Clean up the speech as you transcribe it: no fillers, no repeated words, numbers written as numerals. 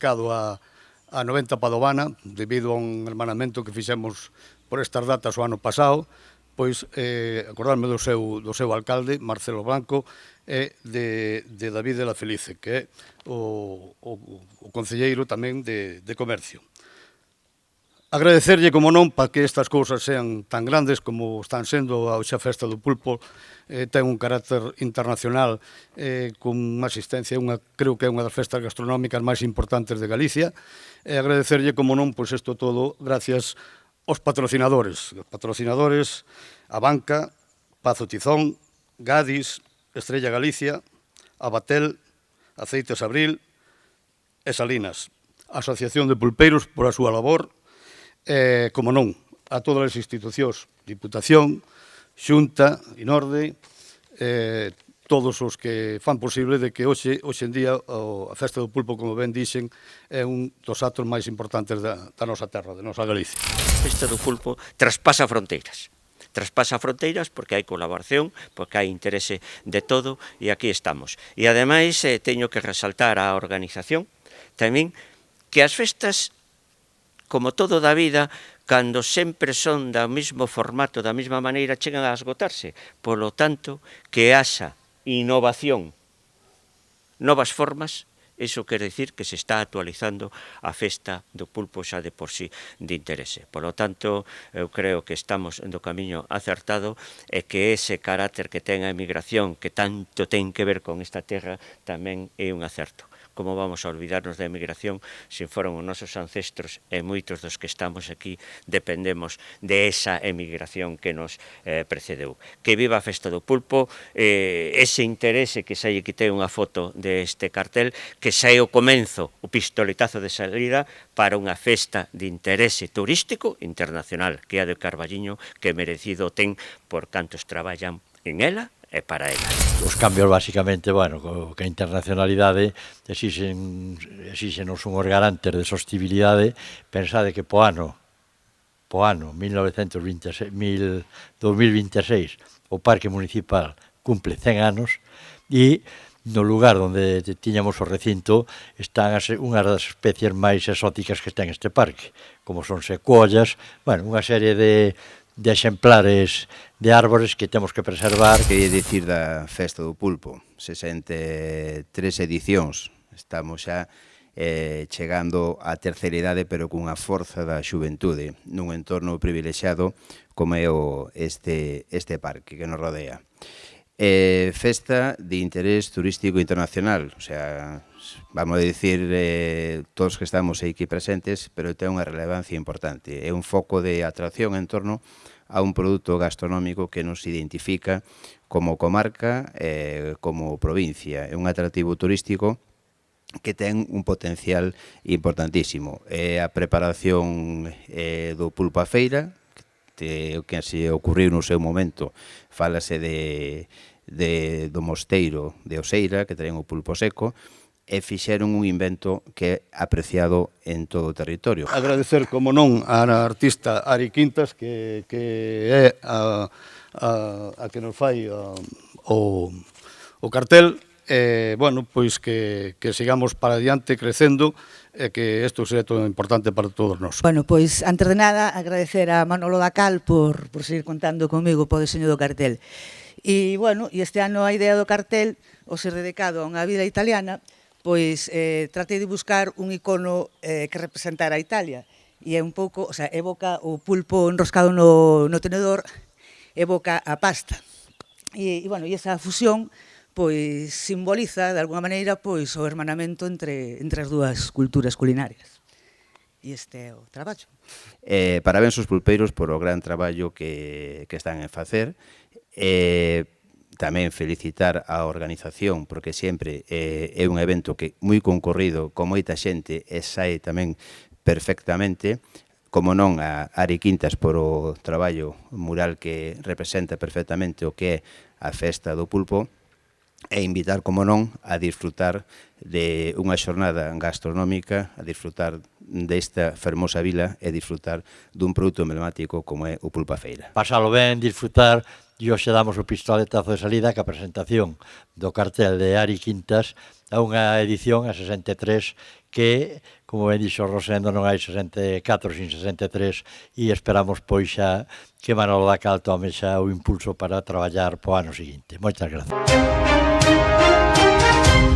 dedicado a 90 Padovana, debido a un hermanamento que fixemos por estas datas o ano pasado, pois acordarme do seu alcalde, Marcelo Blanco, e de David de la Felice, que é o concelleiro tamén de Comercio. Agradecerlle, como non, para que estas cousas sean tan grandes como están sendo a Oxa Festa do Pulpo, ten un carácter internacional con unha asistencia, creo que é unha das festas gastronómicas máis importantes de Galicia, e agradecerlle, como non, pois isto todo gracias aos patrocinadores, a Banca, Pazo Tizón, Gadis, Estrella Galicia, Abatel, Aceites Abril e Salinas, a Asociación de Pulpeiros por a súa labor, como non, a todas as institucións, Diputación, Xunta, Inorde, todos os que fan posible de que hoxe en día a Festa do Pulpo, como ben dixen, é un dos actos máis importantes da nosa terra, da nosa Galicia. A Festa do Pulpo traspasa fronteiras. Traspasa fronteiras porque hai colaboración, porque hai interese de todo, e aquí estamos. E ademais teño que resaltar a organización tamén, que as festas, como todo da vida, cando sempre son do mesmo formato, da mesma maneira, chegan a esgotarse. Polo tanto, que haxa innovación, novas formas, iso quere dicir que se está actualizando a Festa do Pulpo xa de por sí de interese. Polo tanto, eu creo que estamos no camiño acertado e que ese carácter que ten a emigración, que tanto ten que ver con esta terra, tamén é un acerto. Como vamos a olvidarnos da emigración se foron os nosos ancestros e moitos dos que estamos aquí dependemos de esa emigración que nos precedeu. Que viva a Festa do Pulpo, ese interese que sai, quitei unha foto deste cartel, que sai o comenzo, o pistoletazo de salida para unha festa de interese turístico internacional, que é a de Carballiño, que merecido ten por cantos traballan en ela e para ela. Os cambios, basicamente, bueno, que a internacionalidade exíxenos unhos garantes de sostibilidade. Pensade que po ano 2026 o Parque Municipal cumple 100 anos e no lugar onde tiñamos o recinto están unhas das especies máis exóticas que ten este parque, como son secuoyas, bueno, unha serie de exemplares de árbores que temos que preservar. Que é dicir da Festa do Pulpo, 63 edicións, estamos xa chegando á terceira idade, pero cunha forza da xuventude, nun entorno privilexiado como é este parque que nos rodea. Festa de interés turístico internacional, o sea, vamos a dicir todos que estamos aquí presentes, pero ten unha relevancia importante, é un foco de atracción en torno a un produto gastronómico que nos identifica como comarca, como provincia. É un atractivo turístico que ten un potencial importantísimo. A preparación do pulpo a feira, que se ocurriu no seu momento, fálase do mosteiro de Oseira, que ten o pulpo seco, e fixeron un invento que é apreciado en todo o territorio. Agradecer, como non, á artista Ari Quintas, que é a que nos fai o cartel, bueno, pois que sigamos para adiante crecendo e que isto sea todo importante para todos nós. Bueno, pois, antes de nada, agradecer a Manolo Dacal por seguir contando comigo po deseño do cartel. E, bueno, este ano a idea do cartel, o ser dedicado a unha vida italiana, pois tratei de buscar un icono que representara a Italia, e é un pouco, o sea, evoca o pulpo enroscado no tenedor, evoca a pasta. E bueno, e esa fusión pois simboliza, de alguna maneira, pois o hermanamento entre as dúas culturas culinarias. E este é o traballo. Parabéns aos pulpeiros por o gran traballo que están a facer. Tamén felicitar a organización, porque sempre é un evento que moi concorrido, con moita xente, e sae tamén perfectamente, como non a Ari Quintas por o traballo mural que representa perfectamente o que é a Festa do Pulpo, e invitar, como non, a disfrutar de unha xornada gastronómica, a disfrutar desta fermosa vila e disfrutar dun produto emblemático como é o pulpo a feira. Pasalo ben, disfrutar e hoxe damos o pistoletazo de salida ca presentación do cartel de Ari Quintas a unha edición a 63 que, como ben dixo Rosendo, non hai 64 sin 63 e esperamos pois xa que Manolo Dacal tome xa o impulso para traballar po ano seguinte. Moitas grazas.